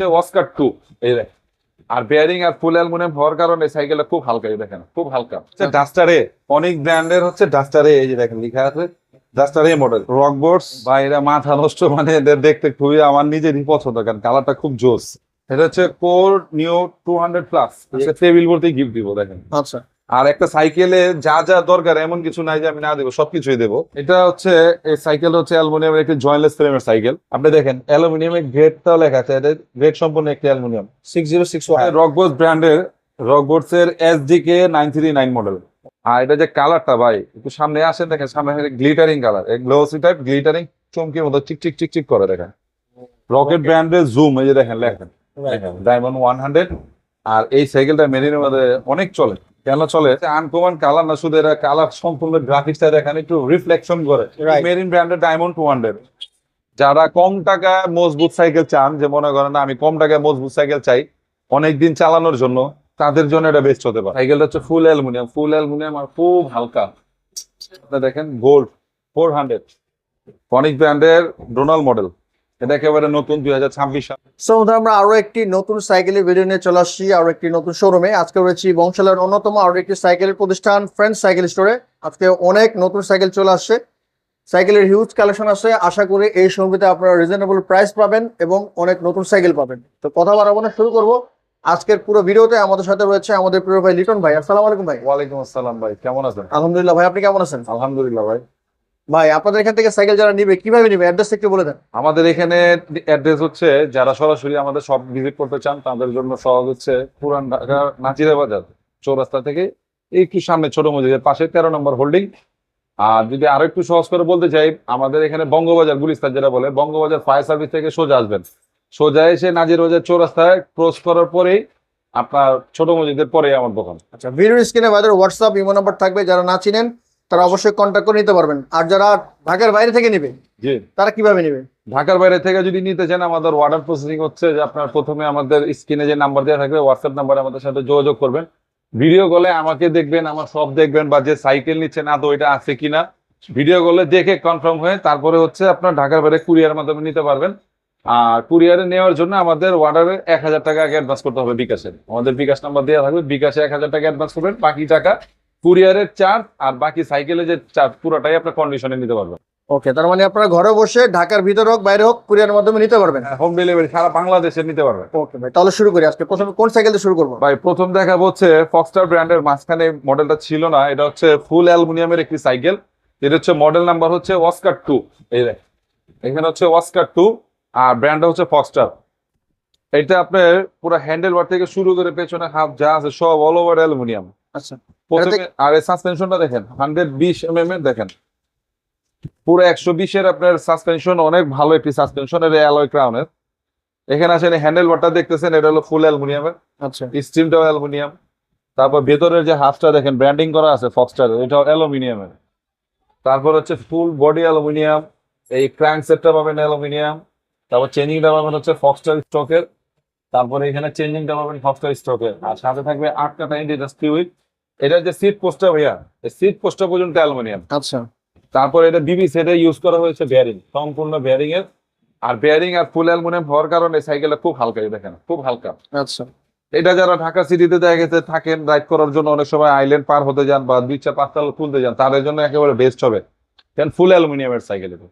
হচ্ছে অস্কার 2 এই দেখেন। আর বেয়ারিং আর ফুল অ্যালুমিনিয়াম হওয়ার কারণে সাইকেলটা খুব হালকা, এই দেখেন খুব হালকা। ডাস্টারে অনেক ব্র্যান্ডের হচ্ছে ডাস্টারে, এই যে দেখেন লেখা আছে ডাস্টারে মডেল রকবোর্ডস বা এরা মাথা নষ্ট, মানে এদের দেখতে খুবই আমার নিজেরই পছন্দ, কারণ কালারটা খুব জোস। এটা হচ্ছে কোর নিও 200 প্লাস, টেবিল বলতেই গিফট দিব দেখেন। আচ্ছা, আর একটা সাইকেলে যা যা দরকার এমন কিছু নাই যে আমি না দেবো, সবকিছুই দেবো। এটা হচ্ছে এই সাইকেল হচ্ছে অ্যালুমিনিয়ামের একটি জয়েন্টলেস ফ্রেমের সাইকেল। আপনি দেখেন অ্যালুমিনিয়ামের গ্রেডটাও লেখা আছে, এদের গ্রেড সম্পূর্ণ একটি অ্যালুমিনিয়াম 6061। রকবোর্ডস ব্র্যান্ডের, রকবোর্ডস এর SDK 939 মডেল। আর এটা যে কালারটা ভাই, একটু সামনে আসেন দেখেন, সামনে glittering colour, glossy type glittering, চমকির মতো চিক চিক চিক করে দেখেন। রকেট ব্র্যান্ডের জুম, এই যে দেখেন লেখেন ডায়মন্ড 100। আর এই সাইকেলটা মেরিনের মধ্যে অনেক চলে। কেন চলে? আনকমন কালার না, শুধু এরা কালার সম্পূর্ণ গ্রাফিক্সটা দেখেন একটু রিফ্লেকশন করে। মেরিন ব্র্যান্ডের ডায়মন্ড 200। যারা কম টাকায় মজবুত সাইকেল চান, যে মনে করেন আমি কম টাকায় মজবুত সাইকেল চাই অনেকদিন চালানোর জন্য, তাদের জন্য এটা বেস্ট হতে পারে। সাইকেলটা হচ্ছে ফুল অ্যালুমিনিয়াম আর খুব হালকা। আপনারা দেখেন গোল্ড 400 ফনিক ব্র্যান্ডের ডোনাল্ড মডেল। এটা একেবারে নতুন 2026 সাল। সো আমরা আরো একটি নতুন সাইকেলের ভিডিও নিয়ে চলে আসছি, আরো একটি নতুন শোরুমে। আজকে রয়েছি বংশালের অন্যতম আরো একটি সাইকেলের প্রতিষ্ঠান ফ্রেন্ডস সাইকেল স্টোরে। আজকে অনেক নতুন সাইকেল চলে আসছে, সাইকেলের হিউজ কালেকশন আছে। আশা করি এই শোরুমটিতে আপনারা রিজনেবল প্রাইস পাবেন এবং অনেক নতুন সাইকেল পাবেন। তো কথা বাড়াবো না, শুরু করবো। আজকের পুরো ভিডিওতে আমাদের সাথে রয়েছে আমাদের প্রিয় ভাই লিটন ভাই। আসসালামু আলাইকুম ভাই। ওয়ালাইকুম আসসালাম ভাই, কেমন আছেন? আলহামদুলিল্লাহ ভাই, আপনি কেমন আছেন? আলহামদুলিল্লাহ ভাই। ভাই আপনাদের এখান থেকে সাইকেল যারা নিবে কিভাবে নিবে, অ্যাড্রেস একটু বলে দেন। আমাদের এখানে অ্যাড্রেস হচ্ছে, যারা সরাসরি আমাদের সব ভিজিট করতে চান তাদের জন্য সহজ হচ্ছে পুরান ঢাকা নাজিরা বাজার চৌরাস্তা থেকে একটু সামনে ছোট মসজিদের পাশে 13 নম্বর হোল্ডিং। আর যদি আরো একটু সহজ করে বলতে চাই, আমাদের এখানে বঙ্গবাজার গুলিস্তান যেটা বলে, বঙ্গবাজার ফায়ার সার্ভিস থেকে সোজা আসবেন, সোজা এসে নাজিরা বাজার চৌরাস্তায় ক্রস করার পরেই আপনার ছোট মসজিদের পরেই আমার দোকান। আচ্ছা, ভিডিওর স্ক্রিনে ভাইদের হোয়াটসঅ্যাপ ইমো নাম্বার থাকবে, যারা না চিনেন তারা অবশ্যই কন্ট্যাক্ট করে নিতে পারবেন। আর যারা ঢাকার বাইরে থেকে নেবে জি, তারা কিভাবে নেবে? ঢাকার বাইরে থেকে যদি নিতে চান, আমাদের অর্ডার প্রসেসিং হচ্ছে যে আপনার প্রথমে আমাদের স্ক্রিনে যে নাম্বার দেওয়া থাকবে হোয়াটসঅ্যাপ নাম্বারে আমাদের সাথে যোগাযোগ করবেন। ভিডিও কলে আমাকে দেখবেন, আমার সব দেখবেন, বা যে সাইকেল নিচ্ছেন না তো ওইটা আছে কিনা ভিডিও কলে দেখে কনফার্ম হয়ে তারপরে হচ্ছে আপনার ঢাকার বাইরে কুরিয়ার মাধ্যমে নিতে পারবেন। আর কুরিয়ারে নেওয়ার জন্য আমাদের অর্ডারে 1000 টাকা আগে অ্যাডভান্স করতে হবে বিকাশে। আমাদের বিকাশ নাম্বার দেওয়া থাকবে, বিকাশে 1000 টাকা অ্যাডভান্স করবেন, বাকি টাকা কুরিয়ারের চার্জ আর বাকি সাইকেলের যে চার্জ পুরোটাই আপনার কন্ডিশনে নিতে পারবেন। ওকে, তার মানে আপনারা ঘরে বসে ঢাকার ভিতরে হোক বাইরে হোক কুরিয়ারের মাধ্যমে নিতে পারবেন। হোম ডেলিভারি সারা বাংলাদেশে নিতে পারবেন। ওকে ভাই, তাহলে শুরু করি। আজকে প্রথমে কোন সাইকেল দিয়ে শুরু করবো? ভাই প্রথম দেখাবো হচ্ছে ফক্সটার ব্র্যান্ডের, মাঝখানে মডেলটা ছিল না, এটা হচ্ছে ফুল অ্যালুমিনিয়ামের একটি সাইকেল। এটা হচ্ছে মডেল নাম্বার হচ্ছে অস্কার 2। এই দেখ, এখানে হচ্ছে অস্কার 2 আর ব্র্যান্ডটা হচ্ছে ফক্সটার। এটা আপনার পুরো হ্যান্ডেল বার থেকে শুরু করে পেছনে হাফ যা আছে সব অল ওভার অ্যালুমিনিয়াম। আচ্ছা, প্রথমে আর এই সাসপেনশনটা দেখেন 120 এর দেখেন, পুরো 120 এর আপনার সাসপেনশন, অনেক ভালো একটি সাসপেনশন এর অ্যালয় ক্রাউনের। এখানে আসেন হ্যান্ডেল বারটা দেখতেছেন, এটা হলো ফুল অ্যালুমিনিয়ামের, আচ্ছা, স্টিমটাও অ্যালুমিনিয়াম। তারপর ভেতরের যে হাফটা দেখেন ব্র্যান্ডিং করা আছে ফক্সটার, এটাও অ্যালুমিনিয়ামের। তারপর হচ্ছে ফুল বডি অ্যালুমিনিয়াম, এই ক্র্যাঙ্ক সেটটা পাবেন অ্যালুমিনিয়াম। তারপর চেঞ্জিংটা পাবেন হচ্ছে ফক্সটার স্টকের। তারপরে এখানে চেঞ্জিংটা পাবেন ফক্সটার স্টকের, আর সাথে থাকবে 8 কাটা ইন্ডিয়ান স্পিউইড। এটার যে সিট পোস্টটা ভাইয়া, এই সিট পোস্টটা পর্যন্ত অ্যালুমিনিয়াম। আচ্ছা, তারপর এটা বিবি সেটে ইউজ করা হয়েছে বেয়ারিং, সম্পূর্ণ বেয়ারিং এর। আর বেয়ারিং আর ফুল অ্যালুমিনিয়াম হওয়ার কারণে সাইকেলটা খুব হালকা, এই দেখেন খুব হালকা। আচ্ছা, এটা যারা ঢাকা সিটিতে দেখা গেছে থাকেন, রাইড করার জন্য অনেক সময় আইল্যান্ড পার হতে যান বা 2-4-5 তলা তুলতে যান, তাদের জন্য একেবারে বেস্ট হবে, কারণ ফুল অ্যালুমিনিয়ামের সাইকেল এটা।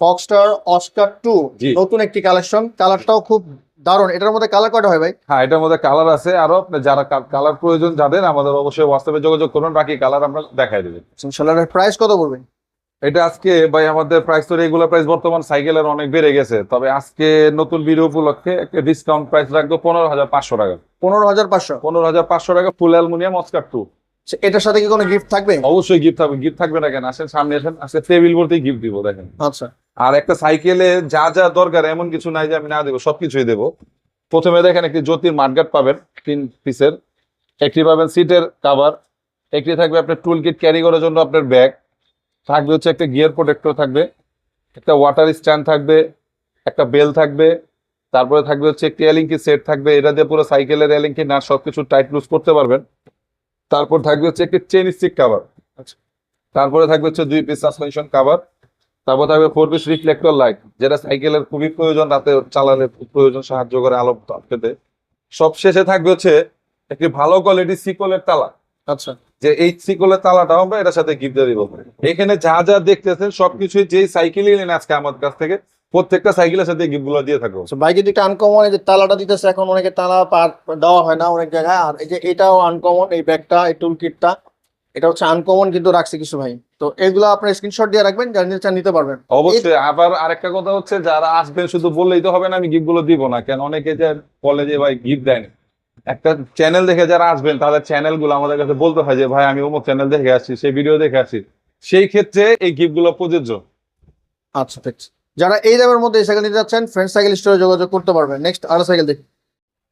ফক্সটার অস্কার 2 জি। নতুন একটি কালেকশন, কালারটাও খুব দারুণ। এটার মধ্যে কালার কয়টা হয় ভাই? হ্যাঁ, এটার মধ্যে কালার আছে আরো, আপনার যারা কালার প্রয়োজন যাদের আমাদের অবশ্যই হোয়াটসঅ্যাপে যোগাযোগ করবেন, বাকি কালার আমরা দেখাই দেবো। ইনশাআল্লাহ। প্রাইস কত পড়বে? এটা আজকে ভাই আমাদের প্রাইস তো রেগুলার প্রাইস বর্তমান সাইকেলের অনেক বেড়ে গেছে, তবে আজকে নতুন ভিডিও উপলক্ষে একটা ডিসকাউন্ট প্রাইস রাখবো 15,500 টাকা। 15,500? 15,500 টাকা ফুল অ্যালুমিনিয়াম অস্কার 2। এটার সাথে কি কোনো গিফট থাকবে? অবশ্যই গিফট থাকবে, গিফট থাকবে না কেন? আসেন সামনে আসেন, আজকে টেবিল বলতেই গিফট দিব দেখেন। আচ্ছা, আর একটা সাইকেলে যা যা দরকার এমন কিছু নাই যে আমি না দেবো, সবকিছুই দেবো। প্রথমে দেখেন একটি জ্যোতির মাঠগাট পাবেন 3 পিসের, একটি পাবেন সিটের কাভার, একটি থাকবে আপনার টুল কিট ক্যারি করার জন্য আপনার ব্যাগ থাকবে, হচ্ছে একটা গিয়ার প্রোটেক্টর থাকবে, একটা ওয়াটার স্ট্যান্ড থাকবে, একটা বেল থাকবে, তারপরে থাকবে হচ্ছে একটি এলিঙ্কি সেট থাকবে, এটা দিয়ে পুরো সাইকেলের এলিঙ্কি নাট সবকিছু টাইট লুজ করতে পারবেন। তারপর থাকবে হচ্ছে একটি চেন স্টিক কাভার। তারপরে থাকবে হচ্ছে 2 পিস সাসপেনশন কাভার, তারপর থাকবে 4 পিস রিফ্লেক্টর লাইট, যেটা সাইকেলের খুবই প্রয়োজন, রাতে চালালে খুব প্রয়োজন, সাহায্য করে আলো পেতে। সব শেষে থাকবে হচ্ছে একটি ভালো কোয়ালিটি সিকলের তালা। আচ্ছা, যে এই সিকলের তালাটা আমরা এটার সাথে গিফট দিয়ে দিব। এখানে যা যা দেখতেছেন সবকিছুই যেই সাইকেলই নেন আজকে আমার কাছ থেকে, প্রত্যেকটা সাইকেলের সাথে গিফট গুলো দিয়ে থাকবো। বাইকে যেটা আনকমন, এই যে তালাটা দিতেছে, এখন অনেকে তালা দেওয়া হয় না অনেক জায়গায়। আর এই যে এটাও আনকমন, এই ব্যাগটা, এই টুল কিটটা, এটা হচ্ছে আনকমন কিন্তু রাখছে কিছু ভাই। তো এগুলো আপনার স্ক্রিনশট দিয়ে রাখবেন, যারা নিতে চান নিতে পারবেন। অবশ্যই। আবার আরেকটা কথা হচ্ছে, যারা আসবেন শুধু বললেই তো হবে না আমি গিফট গুলো দিব না, কেন অনেকে যে বলে যে ভাই গিফট দেন, একটা চ্যানেল দেখে যারা আসবেন তাদের চ্যানেল গুলো আমাদের কাছে বলতে হয় যে ভাই আমি অমুক চ্যানেল দেখে আসছি, সেই ভিডিও দেখে আসছি, সেই ক্ষেত্রে এই গিফট গুলো প্রযোজ্য। আচ্ছা ঠিক আছে। যারা এই দামের মধ্যে এই সাইকেল নিতে যাচ্ছেন, ফ্রেন্ড সাইকেল স্টোরে যোগাযোগ করতে পারবেন। নেক্সট আরো সাইকেল দেখি।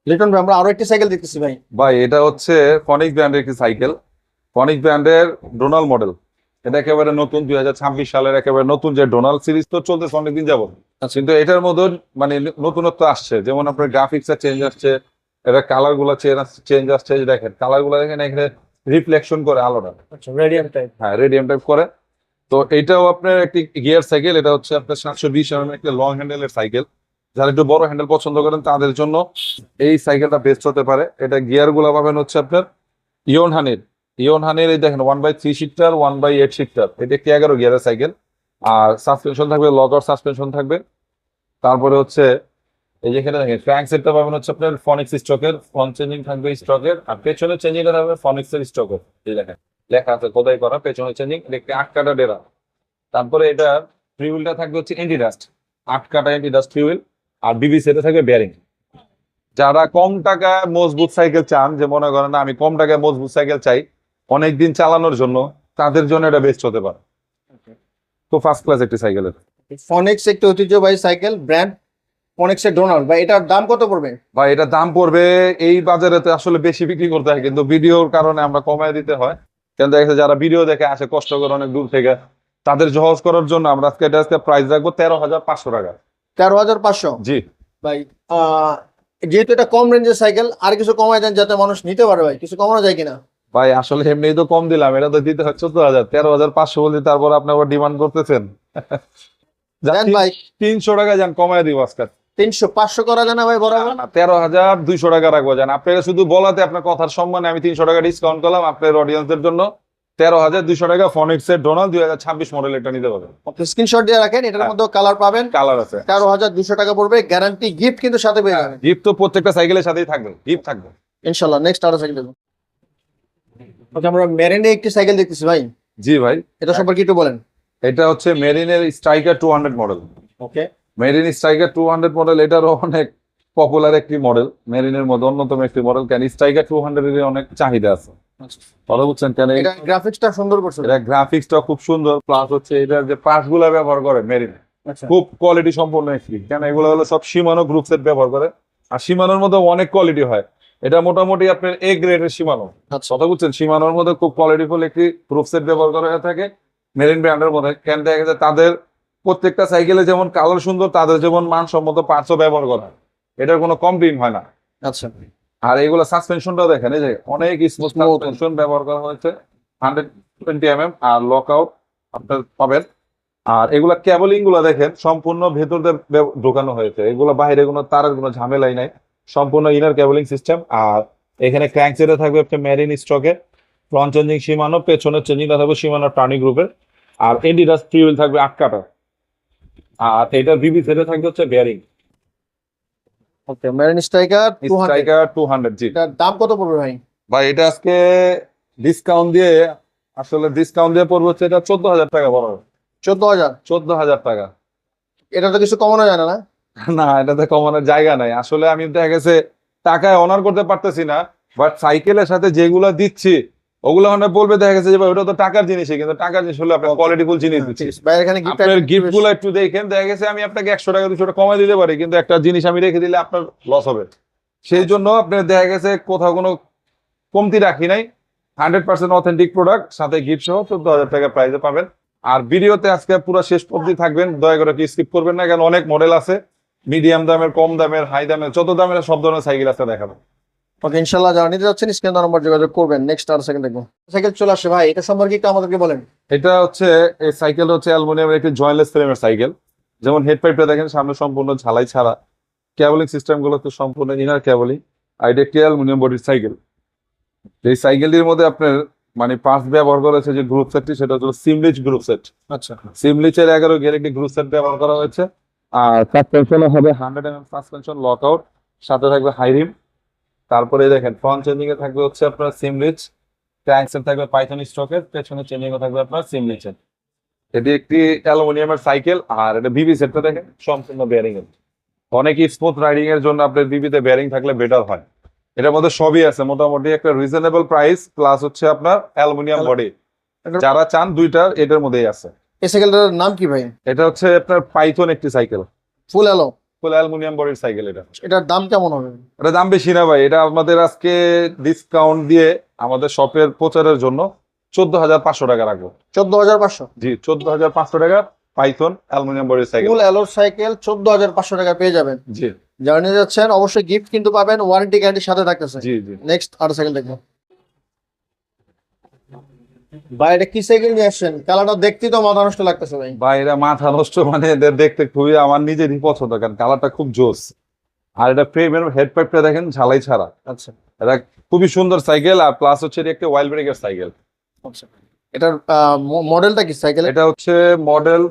লিটন ভাই, আমরা আরো একটি সাইকেল দেখতেছি ভাই। ভাই এটা হচ্ছে ফনিক্স ব্র্যান্ডের একটি সাইকেল, ফনিক্স ব্র্যান্ডের ডোনাল মডেল। এটা একেবারে নতুন 2026 সালের একেবারে নতুন, যে ডোনাল সিরিজ তো চলতেছে অনেকদিন যাবত, কিন্তু এটার মধ্যে মানে নতুনত্ব আসছে, যেমন আপনার গ্রাফিক্স এর চেঞ্জ আসছে, এটা কালার গুলো চেঞ্জ আসছে। এই যে দেখেন কালার গুলো দেখেন, এখানে রিফ্লেকশন করে আলোটা, আচ্ছা, রেডিয়াম টাইপ। হ্যাঁ রেডিয়াম টাইপ করে। তো এটাও আপনার একটি গিয়ার সাইকেল, এটা হচ্ছে আপনার 720 একটা লং হ্যান্ডেলের সাইকেল। যারা একটু বড় হ্যান্ডেল পছন্দ করেন তাদের জন্য এই সাইকেলটা বেস্ট হতে পারে। এটা গিয়ার গুলো পাবেন হচ্ছে আপনার ইয়ন হানির এই দেখেন 1/3 শিফটার 1/8 শিফটার, এটা একটি 11 গিয়ারের সাইকেল। আর সাসপেনশন থাকবে লকার সাসপেনশন থাকবে। তারপরে হচ্ছে এই যেখানে দেখেন ক্র্যাঙ্ক সেটটা পাবেন হচ্ছে আপনার ফনিক্স স্টকের, ফ্রন্ট চেঞ্জিং থাকবে স্টকের, আর পেছনের চেঞ্জিংটা থাকবে ফনিক্স এর স্টকের। এই দেখেন লেখা আছে খোদাই করা পেছনের চেঞ্জিং, একটি 8 কাটা ডেরা। তারপরে এটা ফ্রিউলটা থাকবে হচ্ছে এন্টি ডাস্ট, 8 কাটা এন্টি ডাস্ট ফ্রিউল। আর বিবিসি তে থাকবে বেয়ারিং। যারা কম টাকায় মজবুত সাইকেল চান, যে মনে করেন না আমি কম টাকায় মজবুত সাইকেল চাই অনেকদিন চালানোর জন্য, তাদের জন্য এটা বেস্ট হতে পারে। তো ফার্স্ট ক্লাস একটি সাইকেলের। ফনিক্স একটি ঐতিহ্যবাহী সাইকেল ব্র্যান্ড, ফনিক্স এর ডোনাল্ড ভাই, এটার দাম কত পড়বে? ভাই এটা দাম পড়বে, এই বাজারে তো আসলে বেশি বিক্রি করতে হয়, কিন্তু ভিডিওর কারণে আমরা কমায় দিতে হয়। কেন দেখা যাচ্ছে যারা ভিডিও দেখে আসে কষ্ট করে অনেক দূর থেকে, তাদের সহজ করার জন্য আমরা আজকে প্রাইস রাখবো 13,500 টাকা। 13,500 জি ভাই। যেহেতু এটা কম রেঞ্জের সাইকেল, আর কিছু কমায় দেন যাতে মানুষ নিতে পারে ভাই, কিছু কমানো যায় কিনা? ভাই আসলে এমনি তো কম দিলাম, এটা তো দিতে হয় 14,000, 13,500 বলতে তারপর আপনি আবার ডিমান্ড করতেছেন। দেন ভাই, 300 টাকা যান কমায় দিব আজকে। 300-500 করা যায় না ভাই বরাবর? 13,200 টাকা রাখবো জান, আপনাকে শুধু বলাতে আপনার কথার সম্মানে আমি 300 টাকা ডিসকাউন্ট করলাম আপনার অডিয়েন্সের জন্য। 13,200 টাকা ফনিক্স এর ডোনাল 2026 মডেল এটা নিতে পারবেন। আপনি স্ক্রিনশট দিয়ে রাখেন, এটার মধ্যে কালার পাবেন। কালার আছে। 13,200 টাকা পড়বে, গ্যারান্টি গিফট কিন্তু সাথে পেয়ে যাবেন গিফট তো প্রত্যেকটা সাইকেলের সাথেই থাকবে, গিফট থাকবে ইনশাল্লাহ। নেক্সট আরো সাইকেল দেখুন। ওকে, আমরা মেরিনে একটি সাইকেল দেখতেছি ভাই, জি ভাই। এটা সম্পর্কে একটু বলেন। এটা হচ্ছে মেরিনের স্ট্রাইকার 200 মডেল। ওকে, মেরিন স্ট্রাইকার 200 মডেল, এটারও অনেক পপুলার একটি মডেল, মেরিনের মধ্যে অন্যতম একটি মডেল। কেন স্ট্রাইকার 200 এর অনেক চাহিদা আছে, কথা বুঝছেন কেন? এটা গ্রাফিক্সটা সুন্দর করছে। এটা গ্রাফিক্সটা খুব সুন্দর, প্লাস হচ্ছে এটার যে পার্টস গুলা ব্যবহার করে মেরিন আচ্ছা, খুব কোয়ালিটি সম্পন্ন একটি। কেন এগুলো হলো সব শিমানো গ্রুপ সেট ব্যবহার করে, আর শিমানোর মধ্যে অনেক কোয়ালিটি হয়। এটা মোটামুটি আপনার এ গ্রেডের শিমানো, আচ্ছা, কথা বুঝছেন? শিমানোর মধ্যে খুব কোয়ালিটিফুল একটি গ্রুপ সেট ব্যবহার করা হয়ে থাকে মেরিন ব্র্যান্ডের মধ্যে। কেন দেখা যায় তাদের প্রত্যেকটা সাইকেলে যেমন কালার সুন্দর, তাদের যেমন মানসম্মত পার্টসও ব্যবহার করা হয়, এটার কোনো কমপ্লেইন হয় না। আচ্ছা। আর এইগুলো সাসপেনশনটাও দেখেন, এই যে অনেক স্মুথ সাসপেনশন ব্যবহার করা হয়েছে, 120 আর লক আউট আপনার পাবেন। আর এগুলা ক্যাবলিং গুলো দেখেন সম্পূর্ণ ভেতর দিয়ে ঢোকানো হয়েছে, এগুলো বাইরে কোনো তারের কোনো ঝামেলাই নাই, সম্পূর্ণ ইনার ক্যাবলিং সিস্টেম। আর এখানে ক্র্যাঙ্ক সেটে থাকবে একটা মেরিন স্টকে, ফ্রন্ট চেঞ্জিং সীমানো, পেছনের চেঞ্জিংটা থাকবে সীমানো টার্নি গ্রুপের। আর এন্ডিডাস ফ্রিউল থাকবে 8 কাটা। আর এটার বিবি সেটে থাকবে হচ্ছে বেয়ারিং। ওকে, মেরিন স্ট্রাইকার 200, স্ট্রাইকার 200 জি। এটার দাম কত পড়বে ভাই? ভাই এটা আজকে ডিসকাউন্ট দিয়ে পড়বে হচ্ছে এটা 14,000 টাকা বড়। 14,000? 14,000 টাকা। এটা তো কিছু কমানো যায় না না? না, এটাতে কমানোর জায়গা নাই। আসলে আমি দেখা গেছে টাকায় অনার করতে পারতেছি না, বাট সাইকেলের সাথে যেগুলো দিচ্ছি ওগুলো মানে বলবে দেখা গেছে যে ভাই ওটা তো টাকার জিনিসই, কিন্তু টাকার জিনিস হলে আপনার কোয়ালিটিফুল জিনিস দিচ্ছি। ভাই এখানে গিফট, আপনার গিফট গুলো একটু দেখেন, দেখা গেছে আমি আপনাকে 100 টাকা 200 টাকা কমাই দিতে পারি, কিন্তু একটা জিনিস আমি রেখে দিলে আপনার লস হবে। সেই জন্য আপনার দেখা গেছে কোথাও কোনো কমতি রাখি নাই, 100% অথেন্টিক প্রোডাক্ট, সাথে গিফট সহ 14,000 টাকা প্রাইসে পাবেন। আর ভিডিওতে আজকে পুরো শেষ পর্যন্ত থাকবেন, দয়া করে স্কিপ করবেন না, কারণ অনেক মডেল আছে, মিডিয়াম দামের, কম দামের, হাই দামের, যত দামের সব ধরনের সাইকেল আছে দেখাবো। ওকে, ইনশাল্লাহ যারা নিতে যাচ্ছেন স্ক্রিন নাম্বার যোগাযোগ করবেন। নেক্সট আর সেকেন্ড দেখবো সাইকেল চলে আসে ভাই, এটা সম্পর্কে একটু আমাদেরকে বলেন। এটা হচ্ছে এই সাইকেল হচ্ছে অ্যালুমিনিয়ামের একটি জয়েন্টলেস ফ্রেমের সাইকেল। যেমন হেড পাইপটা দেখেন সামনে সম্পূর্ণ ঝালাই ছাড়া, কেবলিং সিস্টেম গুলো তো সম্পূর্ণ ইনার কেবলিং, আর এটা একটি অ্যালুমিনিয়াম বডির সাইকেল। এই সাইকেলটির মধ্যে আপনার মানে পার্টস ব্যবহার করা হয়েছে যে গ্রুপ সেটটি, সেটা হচ্ছে সিমলিচ গ্রুপ সেট। আচ্ছা, সিমলিচের 11 গিয়ার একটি গ্রুপ সেট ব্যবহার করা হয়েছে। আর সাসপেনশনও হবে 100 mm সাসপেনশন লক আউট, সাথে থাকবে হাই রিম। তারপরে দেখেন ফ্রন্ট চেঞ্জিং এ থাকবে হচ্ছে আপনার সিমলিচ, ক্র্যাঙ্কসেট থাকবে পাইথন স্টকের, পেছনে চেঞ্জিং এ থাকবে আপনার সিমলিচের। এটি একটি অ্যালুমিনিয়ামের সাইকেল, আর এটা বিবি সেটটা দেখেন সম্পূর্ণ বেয়ারিং এর। অনেক স্মুথ রাইডিং এর জন্য আপনার বিবিতে বেয়ারিং থাকলে বেটার হয়। এটার মধ্যে সবই আছে, মোটামুটি একটা রিজনেবল প্রাইস, প্লাস হচ্ছে আপনার অ্যালুমিনিয়াম বডি। যারা চান দুইটা এটার মধ্যেই আছে। এই সাইকেলটার নাম কি ভাই? এটা হচ্ছে আপনার পাইথন একটি সাইকেল, ফুল অ্যালো। ফুল অ্যালুমিনিয়াম বডির সাইকেল। এটার দাম কেমন হবে? এটা দাম বেশি না ভাই, এটা আমাদের আজকে ডিসকাউন্ট দিয়ে আমাদের শপের প্রচারের জন্য 14,500 টাকা রাখবো। 14,500? জি, 14,500 টাকা পাইথন অ্যালুমিনিয়াম বডির সাইকেল। ফুল অ্যালোর সাইকেল 14,500 টাকা পেয়ে যাবেন। জি যারা নিতে যাচ্ছেন অবশ্যই গিফট কিন্তু পাবেন, ওয়ারেন্টি গ্যারান্টির সাথে থাকতেছে। জি জি। নেক্সট আর সাইকেল দেখবো ভাই, এটা কি সাইকেল নিয়ে আসছেন? কালারটা দেখতেই তো মাথা নষ্ট লাগতেছে ভাই। ভাই এটা মাথা নষ্ট, মানে এদের দেখতে খুবই আমার নিজেরই পছন্দ, কারণ কালারটা খুব জোস। আর এটা ফ্রেমের হেড পাইপটা দেখেন ঝালাই ছাড়া। আচ্ছা এটা খুবই সুন্দর সাইকেল, আর প্লাস হচ্ছে এটা একটা ওয়াইল্ড ব্রেকের সাইকেল। আচ্ছা, এটার মডেলটা কি সাইকেল? এটা হচ্ছে মডেল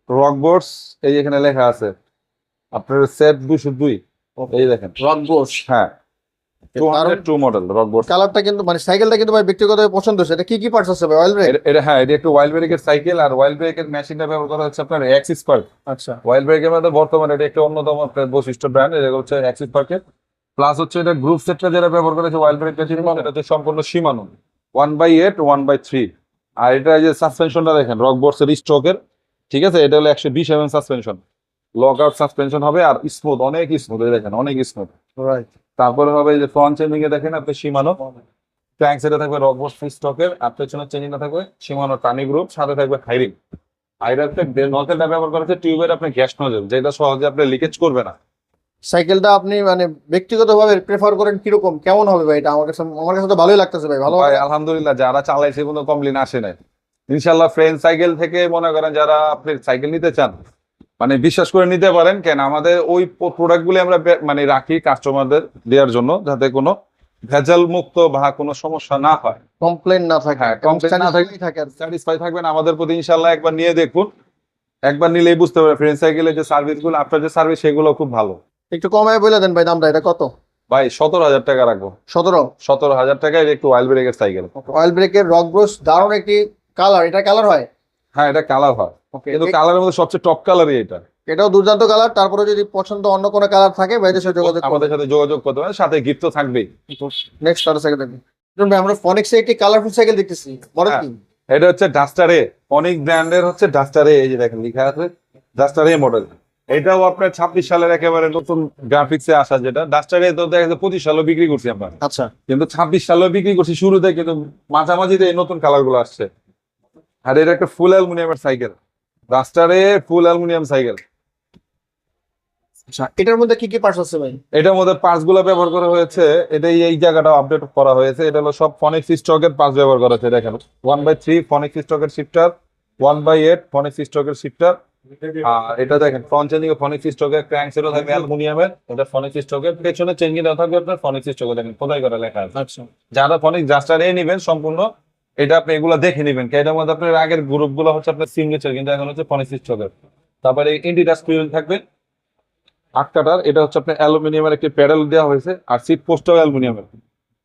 রকবোর্ডস, এই এখানে লেখা আছে আপনার সেট 202, এই দেখেন রকবোর্স। হ্যাঁ 202 মডেল রকবোর্ডস। কালারটা কিন্তু মানে সাইকেলটা কিন্তু ভাই ব্যক্তিগতভাবে পছন্দ হয়েছে। এটা কি কি পার্টস আছে ভাই? Oil brake? এটা হ্যাঁ, এটা একটা ওয়াইল্ড ব্রেকের সাইকেল, আর ওয়াইল্ড ব্রেকের মেশিনটা ব্যবহার করা হচ্ছে আপনার অ্যাক্সিস পার্ক। আচ্ছা, ওয়াইল্ড ব্রেকের মধ্যে বর্তমানে এটা একটা অন্যতম আপনার বৈশিষ্ট্য ব্র্যান্ড, এটা হচ্ছে অ্যাক্সিস পার্কের। প্লাস হচ্ছে এটা গ্রুপ সেটটা যেটা ব্যবহার করেছে ওয়াইল্ড ব্রেক মেশিন, এটা হচ্ছে সম্পূর্ণ সীমানো 1/8 1/3। আর এটা যে সাসপেনশনটা দেখেন রকবোর্ডস এর স্ট্রোকের, ঠিক আছে, এটা হলো 120 mm suspension, lock out suspension হবে, আর স্মুথ, অনেক স্মুথ, এই দেখেন অনেক স্মুথ। রাইট। তারপরে হবে এই যে ফ্রন্ট চেঞ্জিং এ দেখেন আপনি সীমানো, ক্র্যাঙ্ক সেটে থাকবে রকবোর্ডস স্টকের, আর পেছনের চেঞ্জিং থাকবে সীমানো টানি গ্রুপ, সাথে থাকবে হাইরিং। আইরাতে নজেলটা ব্যবহার করা হচ্ছে টিউবের আপনি গ্যাস নজেল, যেটা সহজে আপনি লিকেজ করবে না। সাইকেলটা আপনি মানে ব্যক্তিগতভাবে প্রেফার করেন কিরকম, কেমন হবে ভাই? এটা আমার কাছে তো ভালোই লাগতেছে ভাই। ভালো ভাই আলহামদুলিল্লাহ, যারা চালাইছে কোনো কমপ্লেন আসে নাই ইনশাল্লাহ। ফ্রেন্ড সাইকেল থেকে মনে করেন যারা আপনি সাইকেল নিতে চান, মানে বিশ্বাস করে নিতে পারেন, কেন আমাদের ওই প্রোডাক্ট গুলি আমরা মানে রাখি কাস্টমারদের দেওয়ার জন্য, যাতে কোনো ভেজাল মুক্ত বা কোনো সমস্যা না হয়, কমপ্লেন না থাকে। হ্যাঁ কমপ্লেন না থাকে, স্যাটিসফাই থাকবেন আমাদের প্রতি। ইনশাল্লাহ একবার নিয়ে দেখুন, একবার নিলেই বুঝতে পারবেন ফ্রেন্ড সাইকেলের যে সার্ভিস গুলো, আপনার যে সার্ভিস সেগুলো খুব ভালো। একটু কমায় বলে দেন ভাই দামটা, এটা কত? ভাই 17,000 টাকা রাখবো। 17? 17,000 টাকায় একটু ওয়াইল্ড ব্রেকের সাইকেল। অয়েল ব্রেকের রকব্রুশ, দারুণ একটি কালার। এটা কালার হয়? হ্যাঁ এটা কালার হয়, কিন্তু কালারের মধ্যে সবচেয়ে টপ কালারই এটা। এটাও দুর্দান্ত কালার। তারপরে যদি পছন্দ অন্য কোনো কালার থাকে ভাইদের সাথে যোগাযোগ আমাদের সাথে যোগাযোগ করতে পারেন, সাথে গিফট তো থাকবেই। নেক্সট আর সাইকেল দেখুন ভাই, আমরা ফনিক্সে একটি কালারফুল সাইকেল দেখতেছি, মডেল কি? এটা হচ্ছে ডাস্টার এ, অনেক ব্র্যান্ডের হচ্ছে ডাস্টার এ, এই যে দেখেন লেখা আছে ডাস্টার এ মডেল। এটাও আপনার 26 সালের একেবারে নতুন গ্রাফিক্সে আসা, যেটা ডাস্টার এ তো দেখা যাচ্ছে 25 সালেও বিক্রি করছি আমরা, আচ্ছা, কিন্তু 26 সালেও বিক্রি করছি শুরুতে, কিন্তু মাঝামাঝিতে এই নতুন কালার গুলো আসছে। আর এটা একটা ফুল অ্যালুমিনিয়ামের সাইকেল, ডাস্টার এ ফুল অ্যালুমিনিয়াম সাইকেল। আচ্ছা, এটার মধ্যে কি কি পার্টস আছে ভাই? এটার মধ্যে পার্টস গুলো ব্যবহার করা হয়েছে, এটা এই জায়গাটা আপডেট করা হয়েছে। এটা হলো সব ফনিক্স স্টকের পার্টস ব্যবহার করা হয়েছে। দেখেন 1/3 ফনিক্স স্টকের শিফটার, 1/8 ফনিক্স স্টকের শিফটার। আর এটা দেখেন ফ্রন্ট চেঞ্জিং এ ফনিক্স স্টকের, ক্র্যাঙ্ক সেটও থাকবে অ্যালুমিনিয়ামের, এটা ফনিক্স স্টকের, পেছনে চেঞ্জিং এও থাকবে আপনার ফনিক্স স্টকের। দেখেন খোদাই করা লেখা আছে। আচ্ছা, যারা ফনিক্স ডাস্টার এ নেবেন সম্পূর্ণ, এটা আপনি এগুলো দেখে নেবেন, এটার মধ্যে আপনার আগের গ্রুপ গুলো হচ্ছে আপনার সিগনেচার, কিন্তু এখন হচ্ছে ফনিক্স স্টকের। তারপরে ইন্ডিটাস হুইল থাকবে 8 কাটার, এটা হচ্ছে আপনার অ্যালুমিনিয়ামের একটি প্যাডেল দেওয়া হয়েছে, আর সিট পোস্টটাও অ্যালুমিনিয়ামের।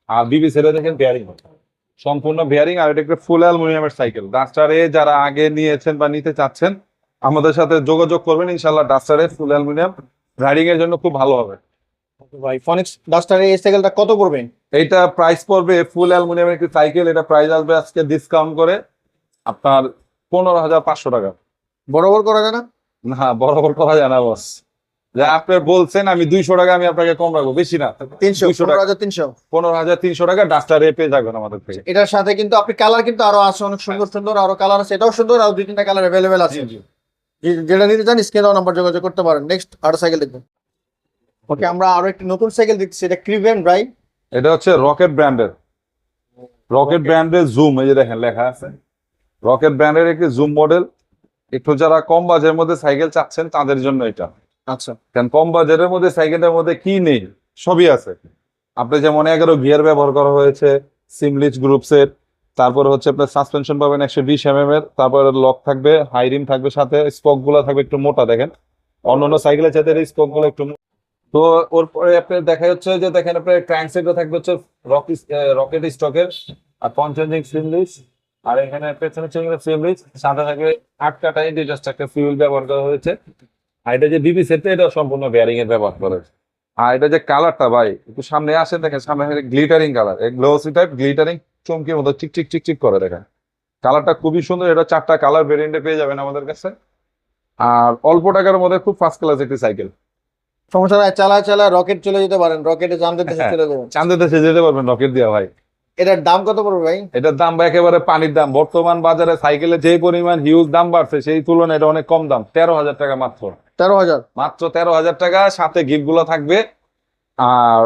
আর বিবিসি এর দেখেন বেয়ারিং, সম্পূর্ণ বেয়ারিং। আর এটা একটা ফুল অ্যালুমিনিয়ামের সাইকেল। ডাস্টারে যারা আগে নিয়েছেন বা নিতে চাচ্ছেন আমাদের সাথে যোগাযোগ করবেন, ইনশাল্লাহ ডাস্টারে ফুল অ্যালুমিনিয়াম রাইডিং এর জন্য খুব ভালো হবে। ভাই ফনিক্স ডাস্টারের এই সাইকেলটা কত পড়বে? এইটা প্রাইস পড়বে, ফুল অ্যালুমিনিয়ামের একটি সাইকেল, এটা প্রাইস আসবে আজকে ডিসকাউন্ট করে আপনার 15,500 টাকা। বরাবর করা যায় না? না বরাবর করা যায় না বস, যে আপনি বলছেন আমি 200 টাকা আমি আপনাকে কম রাখবো, বেশি না, 300, 200 টাকা, 15,300। 15,300 টাকা ডাস্টারে পেয়ে যাবেন আমাদের থেকে। এটার সাথে কিন্তু আপনি কালার কিন্তু আরো আছে, অনেক সুন্দর সুন্দর আরো কালার আছে, এটাও সুন্দর, আর 2-3টা কালার অ্যাভেলেবেল আছে। যেটা নিতে চান স্ক্রিনে দেওয়া নাম্বার যোগাযোগ করতে পারেন। নেক্সট আর সাইকেল দেখুন। ওকে, আমরা আরো একটি নতুন সাইকেল দেখতেছি, এটা ক্রিভেন ভাই। এটা হচ্ছে রকেট ব্র্যান্ডের জুম, এই যে দেখেন লেখা আছে রকেট ব্র্যান্ডের একটি জুম মডেল। একটু যারা কম বাজেটের মধ্যে সাইকেল চাচ্ছেন তাদের জন্য এটা। আচ্ছা, কারণ কম বাজেটের মধ্যে সাইকেলটার মধ্যে কি নেই, সবই আছে। আপনি যেমন 11 গিয়ার ব্যবহার করা হয়েছে, সিমলিচ গ্রুপসের, তারপর হচ্ছে আপনার সাসপেনশন পাবেন 120 এর, তারপর লক থাকবে, হাই রিম থাকবে, সাথে স্পক গুলা থাকবে একটু মোটা। দেখেন অন্যান্য সাইকেলের চাইতে স্পক গুলো একটু তো ওর পরে আপনার দেখা যাচ্ছে যে দেখেন আপনার ক্র্যাঙ্কসেটও থাকবে হচ্ছে রকেট স্টকের, আর পঞ্চেঞ্জিং সিমলিচ, আর এখানে পেছনে সিমলিচ, সাথে থাকবে 8 কাটা ইন্ডিজাস্ট একটা ফিউল ব্যবহার করা হয়েছে। আর এটা যে বিবি সেটটা, এটা সম্পূর্ণ বেয়ারিং এর ব্যবহার করা হয়েছে। আর এটা যে কালারটা ভাই, একটু সামনে আসেন দেখেন, সামনে glittering colour, glossy type glittering, চমকির মতো চিকচিক চিকচিক করে দেখেন। কালারটা খুবই সুন্দর। এটা 4টা কালার ভেরিয়েন্টে পেয়ে যাবেন আমাদের কাছে, আর অল্প টাকার মধ্যে খুব ফার্স্ট ক্লাস একটি সাইকেল। সমস্যা নাই, চালা রকেট চলে যেতে পারেন, রকেটে জানতে দেশে হ্যাঁ। চলে যাবেন। চাঁদে দেশে যেতে পারবেন রকেট দিয়া ভাই। এটার দাম কত পড়বে ভাই? এটার দাম ভাই একেবারে পানির দাম। বর্তমান বাজারে সাইকেলের যে পরিমাণ হিউজ দাম বাড়ছে, সেই তুলনায় এটা অনেক কম দাম। 13,000 টাকা মাত্র। 13,000? মাত্র 13,000 টাকা, সাথে গিফট গুলো থাকবে। আর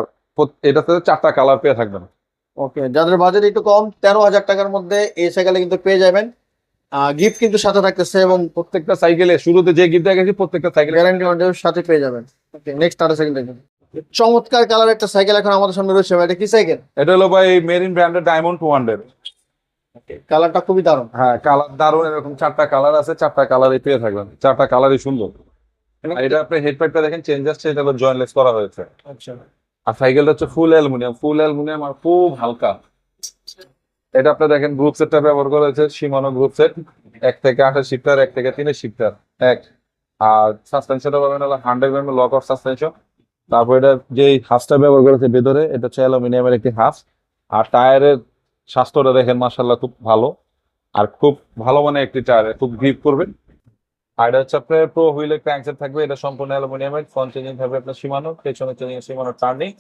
এটাতে 4টা কালার পেয়ে থাকবেন। ওকে, যাদের বাজেট একটু কম, 13,000 টাকার মধ্যে এই সাইকেলে কিন্তু পেয়ে যাবেন। গিফট কিন্তু সাথে থাকতেছে, এবং প্রত্যেকটা সাইকেলে শুরুতে যে গিফট দেখেছি প্রত্যেকটা সাইকেলে গ্যারান্টি ওয়ারেন্টির সাথে পেয়ে যাবেন। ওকে, নেক্সট আরেকটা সাইকেল দেখুন। চমৎকার কালার একটা সাইকেল এখন আমাদের সামনে রয়েছে ভাই, এটা কি সাইকেল? এটা হলো ভাই মেরিন ব্র্যান্ডের ডায়মন্ড 200। কালারটা খুবই দারুণ। হ্যাঁ, কালার দারুণ। এরকম 4টা কালার আছে, 4টা কালারই পেয়ে থাকবেন। 4টা কালারই সুন্দর। আর এটা আপনি হেডপ্যাডটা দেখেন চেঞ্জ আসছে, এটা হলো জয়েন্টলেস করা হয়েছে। আচ্ছা, আর সাইকেলটা হচ্ছে ফুল অ্যালুমিনিয়াম আর খুব হালকা। এটা আপনি দেখেন গ্রুপ সেটটা ব্যবহার করা হয়েছে, শিমানো গ্রুপ সেট, 1 থেকে 8 শিফটার, 1 থেকে 3 শিফটার এক। আর সাসপেনশনটা পাবেন হলো 100 লক অফ সাসপেনশন। তারপর এটা যে হাঁসটা ব্যবহার করেছে ভেতরে, এটা হচ্ছে অ্যালুমিনিয়ামের একটি হাঁস। আর টায়ারের স্বাস্থ্যটা দেখেন মাশাআল্লাহ খুব ভালো, আর খুব ভালো মানে একটি টায়ারে খুব গ্রিপ করবে। আর এটা হচ্ছে আপনার প্রো হুইলের ক্র্যাঙ্কসেট থাকবে, এটা সম্পূর্ণ অ্যালুমিনিয়ামের। ফ্রন্ট চেঞ্জিং থাকবে আপনার সীমানো, পেছনে চেঞ্জিং সীমানো টার্নিং,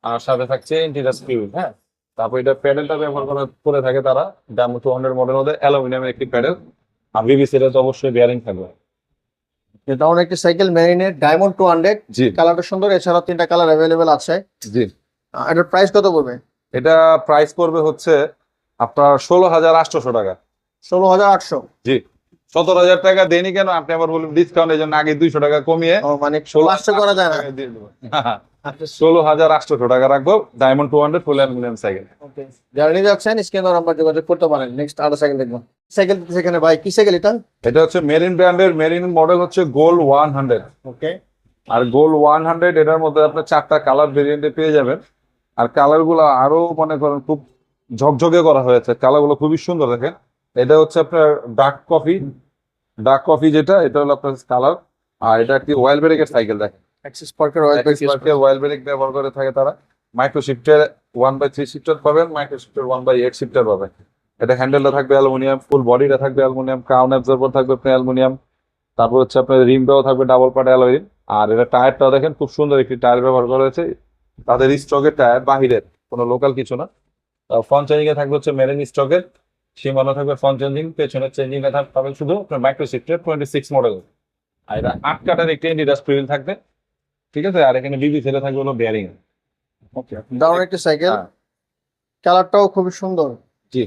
আর সাথে থাকছে ইন্টিরিয়ার স্পিড। হ্যাঁ, তারপর এটা প্যাডেলটা ব্যবহার করে থাকে তারা, ডায়মন্ড 200 মডেল মধ্যে অ্যালুমিনিয়ামের একটি প্যাডেল। আর বিবিসি তো অবশ্যই বেয়ারিং থাকবে। দারুণ একটি সাইকেল, মেরিনের ডায়মন্ড 200। জি কালারটা সুন্দর, এছাড়াও 3টা কালার অ্যাভেলেবেল আছে। জি। এটার প্রাইস কত পড়বে? এটা প্রাইস পড়বে হচ্ছে আপনার 16,800 টাকা। 16,800? জি। 17,000 টাকা দেনি কেন, আপনি আবার বলবেন ডিসকাউন্ট, এই জন্য আগে 200 টাকা কমিয়ে ও মানে 16,800 করা যায় না? দিয়ে দেবো। 16,800 টাকা রাখবো, ডায়মন্ড 200 ফুল অ্যালুমিনিয়াম সাইকেল। ওকে, যারা নিতে যাচ্ছেন স্ক্রিনে নাম্বার যোগাযোগ করতে পারেন। নেক্সট আরো সাইকেল দেখবো। সাইকেল সেখানে ভাই, কি সাইকেল এটা? এটা হচ্ছে মেরিন ব্র্যান্ডের, মেরিন মডেল হচ্ছে গোল্ড 100। ওকে, আর গোল্ড 100 এটার মধ্যে আপনার 4টা কালার ভেরিয়েন্টে পেয়ে যাবেন। আর কালার গুলো আরো মনে করেন খুব ঝকঝকে করা হয়েছে, কালার গুলো খুবই সুন্দর। দেখেন এটা হচ্ছে আপনার ডার্ক কফি যেটা, এটা হলো আপনার কালার। আর এটা একটি অয়েল ব্রেকের সাইকেল। দেখেন অ্যাক্সিস পার্কের রয়্যাল অয়েল ব্রেক ব্যবহার করে থাকে তারা। মাইক্রো শিফটের 1/3 শিফটার পাবেন, মাইক্রো শিফটের 1/8 শিফটার পাবেন। এটা হ্যান্ডেলটা থাকবে অ্যালুমিনিয়াম, ফুল বডিটা থাকবে অ্যালুমিনিয়াম, ক্রাউন অ্যাবজর্বার থাকবে আপনার অ্যালুমিনিয়াম। তারপর হচ্ছে আপনার রিমটাও থাকবে ডাবল পার্ট অ্যালয় রিম। আর এটা টায়ারটাও দেখেন খুব সুন্দর একটি টায়ার ব্যবহার করা হয়েছে, তাদের স্টকের টায়ার, বাহিরের কোনো লোকাল কিছু না। ফ্রন্ট চেঞ্জিং এ থাকবে হচ্ছে মেরিন স্টকের, সীমানো থাকবে ফ্রন্ট চেঞ্জিং, পেছনের চেঞ্জিং এ পাবেন শুধু আপনার মাইক্রো শিফটের 26 মডেল। আর এটা 8 কাটার একটি ইন্ডিরাস প্রিল থাকবে, ঠিক আছে। আর এখানে বিবি সেটা থাকবে হলো বেয়ারিং। ওকে, দারুণ একটি সাইকেল। হ্যাঁ। কালারটাও খুবই সুন্দর, জি।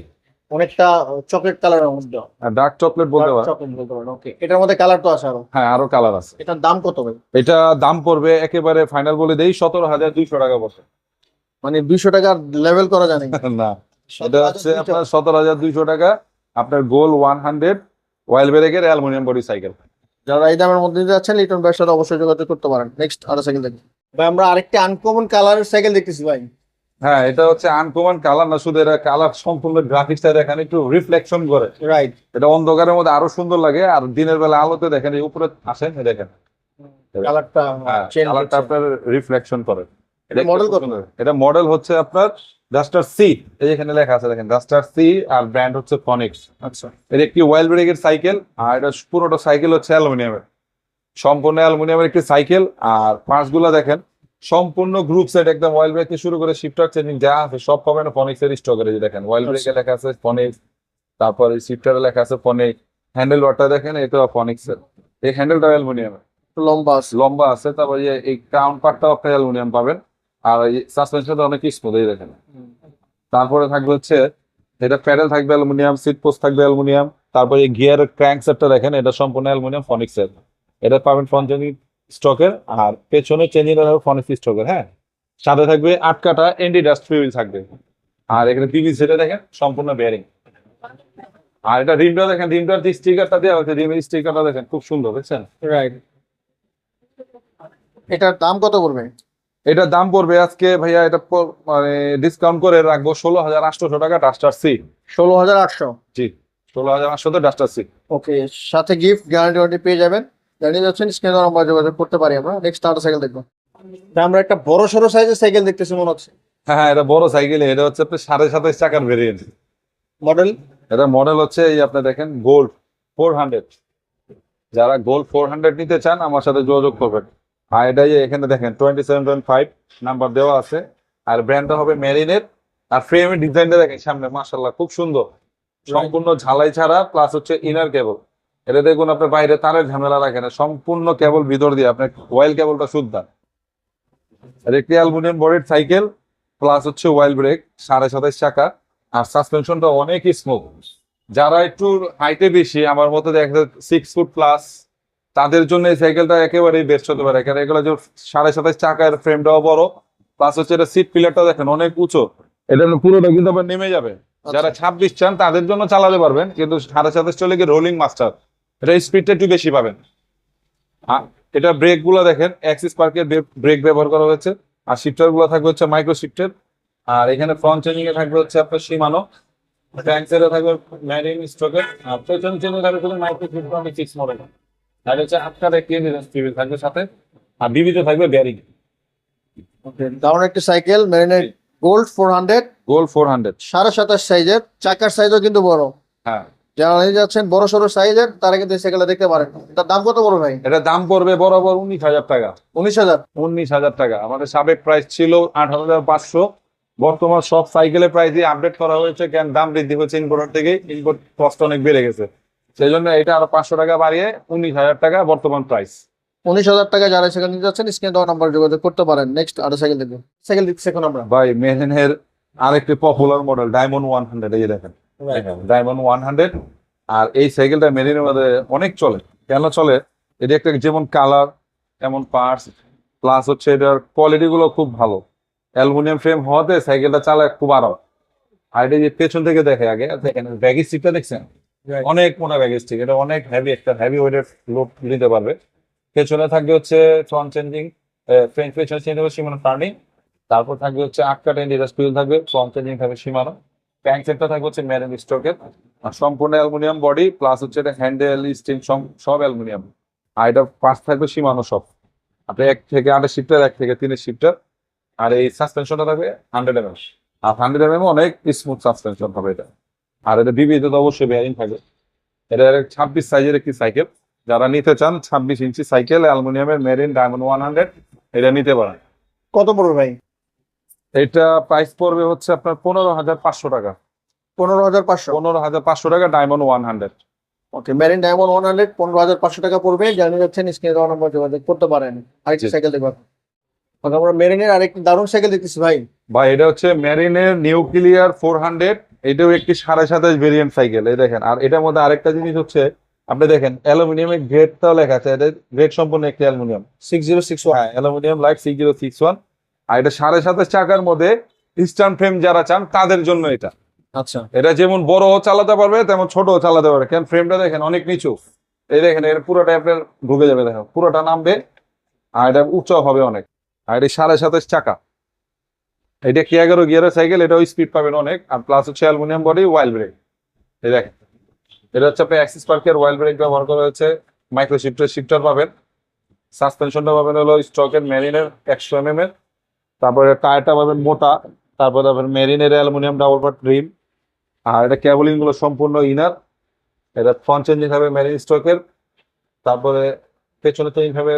অনেকটা চকলেট কালারের মধ্যে। আর ডার্ক চকলেট বলতে পারেন। চকলেট বলতে পারেন। ওকে, এটার মধ্যে কালার তো আছে আরো? হ্যাঁ, আরো কালার আছে। এটার দাম কত ভাই? এটা দাম পড়বে একেবারে ফাইনাল বলে দেই 17,200 টাকা বছর। মানে 200 টাকার লেভেল করা যায় নাকি? না, এটা হচ্ছে আপনার 17,200 টাকা, আপনার গোল 100 অয়েল ব্রেকের অ্যালুমিনিয়াম বডি সাইকেল। যারা এই দামের মধ্যে নিতে যাচ্ছেন, লিটন ভাইয়ের সাথে অবশ্যই যোগাযোগ করতে পারেন। নেক্সট আরো সাইকেল দেখি ভাই, আমরা আরেকটি আনকমন কালারের সাইকেল দেখতেছি ভাই। হ্যাঁ, এটা হচ্ছে আনকমন কালার না, শুধু এটা কালার সম্পূর্ণ গ্রাফিক্সটা দেখেন একটু রিফ্লেকশন করে। রাইট, এটা অন্ধকারের মধ্যে আরো সুন্দর লাগে, আর দিনের বেলা আলোতে দেখেন এই উপরে আসেন দেখেন কালারটা চেঞ্জ কালারটা আপনার রিফ্লেকশন করে। এটা মডেল কত? এটা মডেল হচ্ছে আপনার ডাস্টার সি, এই যে এখানে লেখা আছে দেখেন ডাস্টার সি, আর ব্র্যান্ড হচ্ছে ফনিক্স। আচ্ছা, এটা একটি অয়েল ব্রেকের সাইকেল, আর এটা পুরোটা সাইকেল হচ্ছে অ্যালুমিনিয়ামের, সম্পূর্ণ অ্যালুমিনিয়ামের একটি সাইকেল। আর পার্টসগুলো দেখেন সম্পূর্ণ গ্রুপ সেট, একদম অয়েল ব্রেক থেকে শুরু করে শিফটার চেঞ্জিং যা আছে সব পাবেন ফনিক্স এর স্টকের। যে দেখেন অয়েল ব্রেকে লেখা আছে ফনিক্স, তারপরে শিফটারে লেখা আছে ফনিক্স, হ্যান্ডেল বারটা দেখেন এটা ফনিক্স এর, এই হ্যান্ডেলটা অ্যালুমিনিয়ামের, লম্বা আছে। লম্বা আছে। তারপরে এই ক্রাউন পার্টটাও আপনি অ্যালুমিনিয়াম পাবেন। আর এই সাসপেনশনটা অনেক স্মুথ, এই দেখেন। তারপরে থাকবে হচ্ছে এটা প্যাডেল থাকবে অ্যালুমিনিয়াম, সিট পোস্ট থাকবে অ্যালুমিনিয়াম। তারপরে এই গিয়ারের ক্র্যাঙ্ক সেটটা দেখেন, এটা সম্পূর্ণ অ্যালুমিনিয়াম ফনিক্সের। এটা পাবেন ফ্রন্ট স্টকের, আর পেছনে চেঞ্জিং ফনিক্স স্টকের। হ্যাঁ, সাথে থাকবে 8 কাটা এন্টি ডাস্ট ফ্রি থাকবে। আর এখানে পিভিসিটা দেখেন সম্পূর্ণ বেয়ারিং। আর এটা রিমটা দেখেন, রিমটার যে স্টিকারটা দেওয়া হয়েছে, রিমের স্টিকারটা দেখেন খুব সুন্দর, বুঝছেন? রাইট। এটার দাম কত পড়বে? এটার দাম পড়বে আজকে ভাইয়া, এটা মানে ডিসকাউন্ট করে রাখবো 16,800 টাকা ডাস্টার সি। 16,800। জি, 16,800 তে ডাস্টার সি। ওকে, সাথে গিফট গ্যারান্টি ওয়ারেন্টি পেয়ে যাবেন। জানিয়ে যাচ্ছেন, স্ক্রিনে দেওয়া নাম্বার যোগাযোগ করতে পারি আমরা। নেক্সট আরেকটা সাইকেল দেখবো। তা আমরা একটা বড় সড়ো সাইজের সাইকেল দেখতেছি মনে হচ্ছে। হ্যাঁ হ্যাঁ, এটা বড় সাইকেল। এটা হচ্ছে আপনার 27.5 চাকার ভেরিয়েন্ট। মডেল? এটা মডেল হচ্ছে এই আপনি দেখেন গোল্ড 400। যারা গোল্ড 400 নিতে চান আমার সাথে যোগাযোগ করবেন। আর এটা যে এখানে দেখেন 27.5 নাম্বার দেওয়া আছে। আর ব্র্যান্ডটা হবে মেরিনের। আর ফ্রেমের ডিজাইনটা দেখেন সামনে, মাশাআল্লাহ খুব সুন্দর। সম্পূর্ণ ঝালাই ছাড়া, প্লাস হচ্ছে ইনার কেবল। এটা দেখুন আপনার বাইরে তারের ঝামেলা রাখে না, সম্পূর্ণ কেবল ভিতর দিয়ে আপনার ওয়েল কেবলটা শুদ্ধ। আর একটি অ্যালুমিনিয়াম বডির সাইকেল, প্লাস হচ্ছে ওয়েল ব্রেক, 27.5 চাকা। আর সাসপেনশনটা অনেক স্মুথ। যারা একটু হাইটে বেশি, আমার মতো দেখা 6 ফুট প্লাস, তাদের জন্য এই সাইকেলটা একেবারেই বেস্ট হতে পারে। কারণ এগুলো যে 27.5 চাকার, ফ্রেমটাও বড়, প্লাস হচ্ছে এটা সিট পিলারটা দেখেন অনেক উঁচু। এটা পুরোটা কিন্তু আবার নেমে যাবে। যারা 26 চান তাদের জন্য চালাতে পারবেন, কিন্তু 27.5 চলে গিয়ে রোলিং মাস্টার, এটা স্পিডটা একটু বেশি পাবেন। এটা ব্রেক গুলো দেখেন অ্যাক্সিস পার্কের ব্রেক ব্যবহার করা হয়েছে। আর শিফটার গুলো থাকবে হচ্ছে মাইক্রো শিফটের। আর এখানে ফ্রন্ট চেঞ্জিং এ থাকবে হচ্ছে আপনার শিমানো, ট্যাঙ্কসের থাকবে ম্যারিন স্ট্রোকের। আর পেছন চেঞ্জিং থাকবে শুধু মাইক্রো শিফট 6 মডেল। আর হচ্ছে আপনার একটি টিভি থাকবে সাথে। আর বিবিতে থাকবে বেয়ারিং। ওকে, দারুণ একটি সাইকেল, মেরিনের গোল্ড 400। গোল্ড 400। 27.5 সাইজের, চাকার সাইজও কিন্তু বড়। হ্যাঁ, যারা নিয়ে যাচ্ছেন বড় সড়ো সাইজের, তারা কিন্তু এই সাইকেলটা দেখতে পারেন। এটার দাম কত বড় ভাই? এটা দাম পড়বে বরাবর 19,000 টাকা। 19,000? 19,000 টাকা। আমাদের সাবেক প্রাইস ছিল 18,500। বর্তমান সব সাইকেলের প্রাইসই আপডেট করা হয়েছে, কেন দাম বৃদ্ধি হচ্ছে ইম্পোর্টার থেকে। ইম্পোর্ট কস্ট অনেক বেড়ে গেছে, সেই জন্য এটা আরো 500 টাকা বাড়িয়ে 19,000 টাকা বর্তমান প্রাইস। 19,000 টাকা যারা সাইকেল নিয়ে যাচ্ছেন, স্ক্রিনে দেওয়া নাম্বার যোগাযোগ করতে পারেন। নেক্সট আরো সাইকেল দেখবো। সাইকেল দেখছি এখন আমরা। ভাই মেহেনের আরেকটি পপুলার মডেল ডায়মন্ড 100, এই যে দেখেন ডায়মন্ড 100। আর এই সাইকেলটা মেরিনের মধ্যে অনেক চলে। কেন চলে? এটা একটা যেমন কালার, তেমন পার্টস, প্লাস হচ্ছে এটার কোয়ালিটি গুলো খুব ভালো। অ্যালুমিনিয়াম ফ্রেম হওয়াতে সাইকেলটা চালায় খুব আরাম। আর এটা যে পেছন থেকে দেখে আগে দেখেন, ব্যাগেজ সিটটা দেখছেন অনেক মোটা ব্যাগেজ সিট। এটা অনেক হেভি, একটা হেভি ওয়েটের লোড নিতে পারবে। পেছনে থাকবে হচ্ছে ফ্রন্ট চেঞ্জিং, ফ্রেঞ্চ পেছনে চেঞ্জ হবে সীমানো টার্নিং। তারপর থাকবে হচ্ছে 8 কাটা ইন্ডিয়াস হুইল থাকবে, ফ্রন্ট চেঞ্জিং থাকবে সীমানো। ট্যাঙ্ক সেটটা থাকবে হচ্ছে মেরিন স্টকের। আর সম্পূর্ণ অ্যালুমিনিয়াম বডি, প্লাস হচ্ছে এটা হ্যান্ডেল স্টিং সব অ্যালুমিনিয়াম। আর এটা পাশ থাকবে সীমানো সব। আপনি 1 থেকে 8 শিফটার, 1 থেকে 3 শিফটার। আর এই সাসপেনশনটা থাকবে 100 mm। আর 100 mm অনেক স্মুথ সাসপেনশন হবে এটা। আর এটা বিবিতে তো অবশ্যই বেয়ারিং থাকবে। এটা 26 সাইজের একটি সাইকেল। যারা নিতে চান 26 ইঞ্চি সাইকেল অ্যালুমিনিয়ামের মেরিন ডায়মন্ড 100, এটা নিতে পারেন। কত পড়বে ভাই? এটা প্রাইস পড়বে হচ্ছে আপনার 15,500 টাকা। 15,500? 15,500 টাকা ডায়মন্ড 100। ওকে, মেরিন ডায়মন্ড 100 15,500 টাকা পড়বে। জানিয়ে যাচ্ছেন, স্ক্রিনে দেওয়া নাম্বার যোগাযোগ করতে পারেন। আরেকটি জি। সাইকেল দেখবো। ওকে, আমরা মেরিনের আরেকটি দারুণ সাইকেল দেখতেছি ভাই। ভাই এটা হচ্ছে মেরিনের নিউক্লিয়ার 400। এটাও একটি 27.5 ভেরিয়েন্ট সাইকেল, এই দেখেন। আর এটার মধ্যে আরেকটা জিনিস হচ্ছে, আপনি দেখেন অ্যালুমিনিয়ামের গ্রেডটাও লেখা আছে। এটা গ্রেড সম্পূর্ণ একটি অ্যালুমিনিয়াম 6061। হ্যাঁ, অ্যালুমিনিয়াম লাইট 6061। আর এটা 27.5 চাকার মধ্যে ইস্টার্ন ফ্রেম যারা চান তাদের জন্য এটা। আচ্ছা, এটা যেমন বড় চালাতে পারবে, তেমন ছোট চালাতে পারবে। কেন ফ্রেমটা দেখেন অনেক নিচু। এই দেখেন এর পুরোটা আপনার ঢুকে যাবে, দেখেন পুরোটা নামবে। আর এটা উঁচু হবে অনেক। আর এটা 27.5 চাকা। এটা কি 11 গিয়ারের সাইকেল, এটাও স্পিড পাবেন অনেক। আর প্লাস হচ্ছে অ্যালুমিনিয়াম বডি, ওয়াইল ব্রেক। এই দেখেন, এটা হচ্ছে আপনি অ্যাক্সিস পার্কের ওয়াইল ব্রেক ব্যবহার করা হয়েছে। মাইক্রো শিফটার পাবেন। সাসপেনশনটা পাবেন হলো স্টকের মেরিনের 100 mm এর। তারপরে টায়ারটা পাবেন মোটা। তারপরে পাবেন মেরিনের অ্যালুমিনিয়াম ডাবল পার্ট রিম। আর এটা কেবলিং গুলো সম্পূর্ণ ইনার। এটা ফ্রন্ট চেঞ্জিং হবে মেরিন স্টকের। তারপরে পেছনে চেঞ্জ হবে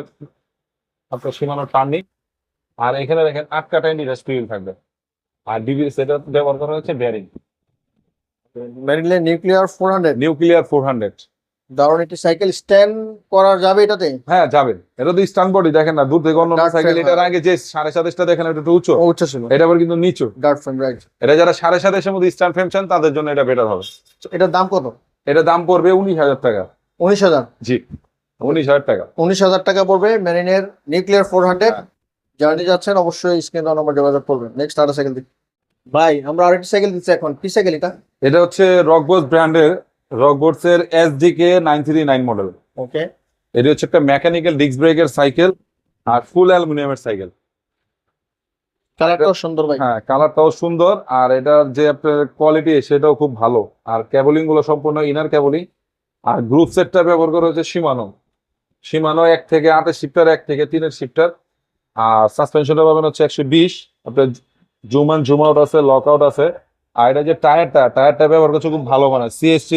আপনার সীমানো টার্নিং। আর এখানে দেখেন 8 কাটা ইন্ডিয়াস হুইল থাকবে। আর ডিবি সেটা ব্যবহার করা হচ্ছে বেয়ারিং মেরিনের নিউক্লিয়ার 400। নিউক্লিয়ার 400। দারুণ একটি সাইকেল, স্ট্যান্ড করা যাবে এটাতে? হ্যাঁ যাবে, এটা তো স্ট্যান্ড বডি দেখেন না, দূর থেকে অন্য Dart সাইকেল frame, এটার আগে যে 27.5 দেখেন এটা একটু উঁচু, ও উচ্চ ছিল, এটা আবার কিন্তু নিচু। Dart frame, right. এটা যারা 27.5 এর মধ্যে স্ট্যান্ড ফ্রেম চান তাদের জন্য এটা বেটার হবে। এটার দাম কত? এটা দাম পড়বে 19,000 টাকা। 19,000? জি 19,000 টাকা। 19,000 টাকা পড়বে মেরিনের নিউক্লিয়ার 400। জার্নি যাচ্ছেন অবশ্যই স্ক্রিন নাম্বার যোগাযোগ করবেন। নেক্সট আরেকটা সাইকেল দিই ভাই, আমরা আরেকটা সাইকেল দিচ্ছি এখন। কি সাইকেল এটা? এটা হচ্ছে রকবোস ব্র্যান্ডের, রকবোস এর এসডিকে 939 মডেল। ওকে, এটা হচ্ছে একটা মেকানিক্যাল ডিস্ক ব্রেকের সাইকেল আর ফুল অ্যালুমিনিয়ামের সাইকেল। কালারটাও সুন্দর ভাই। হ্যাঁ কালারটাও সুন্দর, আর এটার যে আপনার কোয়ালিটি সেটাও খুব ভালো, আর ক্যাবলিং গুলো সম্পূর্ণ ইনার ক্যাবলিং। আর গ্রুপ সেটটা ব্যবহার করা হচ্ছে শিমানো, শিমানো 1 থেকে 8 শিফটার, 1 থেকে 3 শিফটার। আর সাসপেনশনটা পাবেন হচ্ছে 120। আপনার জুম আন জুম আউট আছে, লক আউট আছে। আর এটা যে টায়ারটা ব্যবহার করছে খুব ভালো মানে সিএসটি,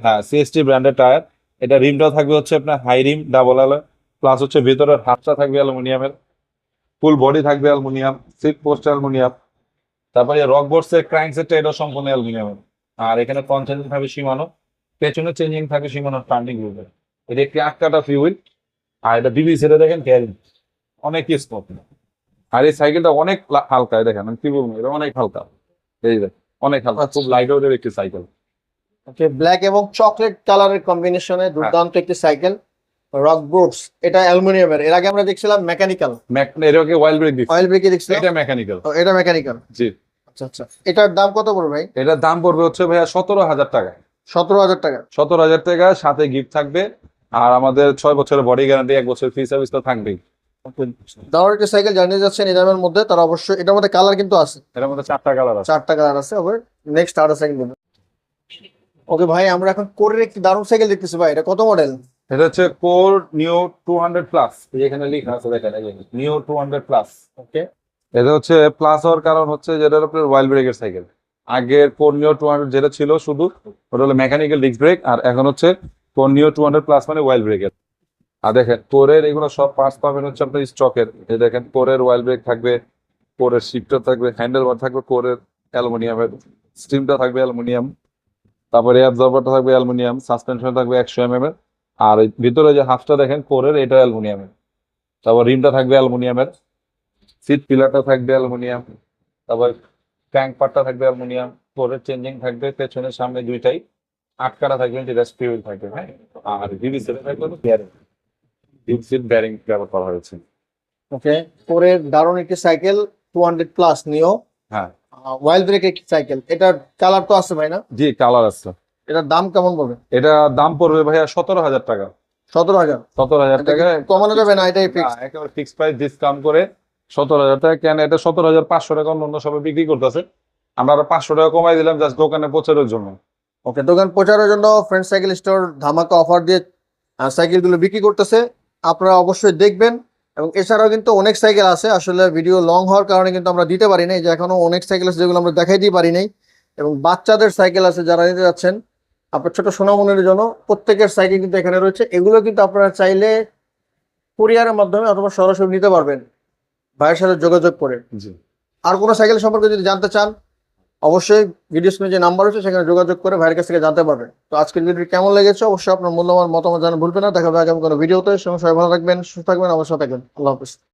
হ্যাঁ সিএসটি ব্র্যান্ডের টায়ার। এটা রিমটাও থাকবে হচ্ছে আপনার high rim double alloy, plus হচ্ছে ভিতরের হাতটা থাকবে অ্যালুমিনিয়ামের, ফুল বডি থাকবে অ্যালুমিনিয়াম, সিট পোস্ট অ্যালুমিনিয়াম। তারপরে রক বোর্ডসের ক্র্যাঙ্ক সেটটা এটা সম্পূর্ণ অ্যালুমিনিয়ামের। আর এখানে কনসেন্ট্রেট থাকবে সীমানো, পেছনে চেঞ্জিং থাকবে সীমানোর টার্নিং হুইলের। এটা একটি 8 কাটা ফিউল। আর এটা বিবিসি দেখেন ক্যারি অনেক স্পট। আর এই সাইকেলটা অনেক হালকা, এই দেখেন আমি কি বলবো, এটা অনেক হালকা, এই দেখ অনেক হালকা, খুব লাইট ওয়েটের একটি সাইকেল। ওকে, ব্ল্যাক এবং চকলেট কালারের কম্বিনেশনে দুর্দান্ত একটি সাইকেল, রক বুটস। এটা অ্যালুমিনিয়ামের, এর আগে আমরা দেখছিলাম মেকানিক্যাল, এটাকে ওয়াইল ব্রেক দিচ্ছে, অয়েল ব্রেকে দেখছিলাম। এটা মেকানিক্যাল। ও, এটা মেকানিক্যাল। জি আচ্ছা আচ্ছা, এটার দাম কত পড়বে ভাই? এটার দাম পড়বে হচ্ছে ভাইয়া 17,000 টাকা। 17,000 টাকা। 17,000 টাকা, সাথে গিফট থাকবে। আর আমাদের 6 বছরের বডি গ্যারান্টি, 1 বছর ফ্রি সার্ভিস তো থাকবেই। দারুণ একটি সাইকেল জানিয়ে যাচ্ছেন এই দামের মধ্যে, তার অবশ্যই এটার মধ্যে কালার কিন্তু আছে, এটার মধ্যে 4টা কালার আছে। 4টা কালার আছে। আবার নেক্সট আরেকটা সাইকেল দেবেন। ওকে ভাই, আমরা এখন কোরের একটি দারুণ সাইকেল দেখতেছি ভাই, এটা কত মডেল? এটা হচ্ছে কোর নিও 200 প্লাস, এখানে লেখা আছে দেখেন নিও 200 প্লাস। ওকে, এটা হচ্ছে প্লাস হওয়ার কারণ হচ্ছে যেটা আপনার ওয়াইল ব্রেকের সাইকেল। আগের কোর নিও 200 যেটা ছিল শুধু ওটা হলো মেকানিক্যাল ডিস্ক ব্রেক, আর এখন হচ্ছে কোর নিও 200 প্লাস মানে ওয়াইল ব্রেকের। আর দেখেন কোরের এগুলো সব পার্টস পাবেন হচ্ছে আপনার স্টকের। এই দেখেন কোরের ওয়াইল ব্রেক থাকবে, কোরের শিফটার থাকবে, হ্যান্ডেল বার থাকবে কোরের অ্যালুমিনিয়ামের, স্টিমটা থাকবে অ্যালুমিনিয়াম, তারপরে অ্যাবজর্বারটা থাকবে অ্যালুমিনিয়াম, সাসপেনশন থাকবে 100 mm এর। আর এই ভিতরে যে হাফটা দেখেন কোরের, এটা অ্যালুমিনিয়ামের। তারপর রিমটা থাকবে অ্যালুমিনিয়ামের, সিট পিলারটা থাকবে অ্যালুমিনিয়াম, তারপর ট্যাঙ্ক পার্টটা থাকবে অ্যালুমিনিয়াম, কোরের চেঞ্জিং থাকবে পেছনে সামনে দুইটাই, 8 কাটা থাকবে, রেস্ট ফিউল থাকবে। হ্যাঁ, আর ভিভিসি থাকবে বিয়ারিং, ভিভিসির ব্যারিং ব্যবহার করা হয়েছে। ওকে, কোরের দারুণ একটি সাইকেল 200 প্লাস নিও, হ্যাঁ ওয়াইল ব্রেক একটি সাইকেল। এটার কালার তো আছে ভাই না? জি কালার আছে। এটার দাম কেমন পড়বে? এটা দাম পড়বে ভাইয়া 17,000 টাকা। 17,000? 17,000 টাকা কমানো যাবে না? এটাই ফিক্স? একেবারে ফিক্স প্রাইস, ডিসকাউন্ট করে 17,000 টাকা। কেন এটা 17,500 টাকা অন্য সবাই বিক্রি করতেছে, আমরা আরো 500 টাকা কমাই দিলাম জাস্ট দোকানে প্রচারের জন্য। ওকে, দোকান প্রচারের জন্য ফ্রেন্ড সাইকেল স্টোর ধামাকা অফার দিয়ে সাইকেলগুলো বিক্রি করতেছে, আপনারা অবশ্যই দেখবেন। এবং এছাড়াও কিন্তু অনেক সাইকেল আছে, আসলে ভিডিও লং হওয়ার কারণে কিন্তু আমরা দিতে পারি নাই, যে এখনো অনেক সাইকেল আছে যেগুলো আমরা দেখাইতেই পারি নাই। এবং বাচ্চাদের সাইকেল আছে যারা নিতে যাচ্ছেন, আপনার ছোট সোনামনির জন্য প্রত্যেকের সাইকেল কিন্তু এখানে রয়েছে। এগুলো কিন্তু আপনারা চাইলে কুরিয়ারের মাধ্যমে অথবা সরাসরি নিতে পারবেন ভাইয়ের সাথে যোগাযোগ করে। জি আর কোনো সাইকেল সম্পর্কে যদি জানতে চান, অবশ্যই ভিডিও স্ক্রিনে যে নাম্বার আছে সেখানে যোগাযোগ করে ভাইয়ের কাছ থেকে জানতে পারবেন। তো আজকের ভিডিও কেমন লেগেছে অবশ্যই আপনার মূল্যবান মতামত জানাতে ভুলবেন না। দেখা হবে আগামী কোনো ভিডিওতে। সবাই ভালো থাকবেন, সুস্থ থাকবেন, অবশ্যই থাকবেন। আল্লাহ হাফিজ।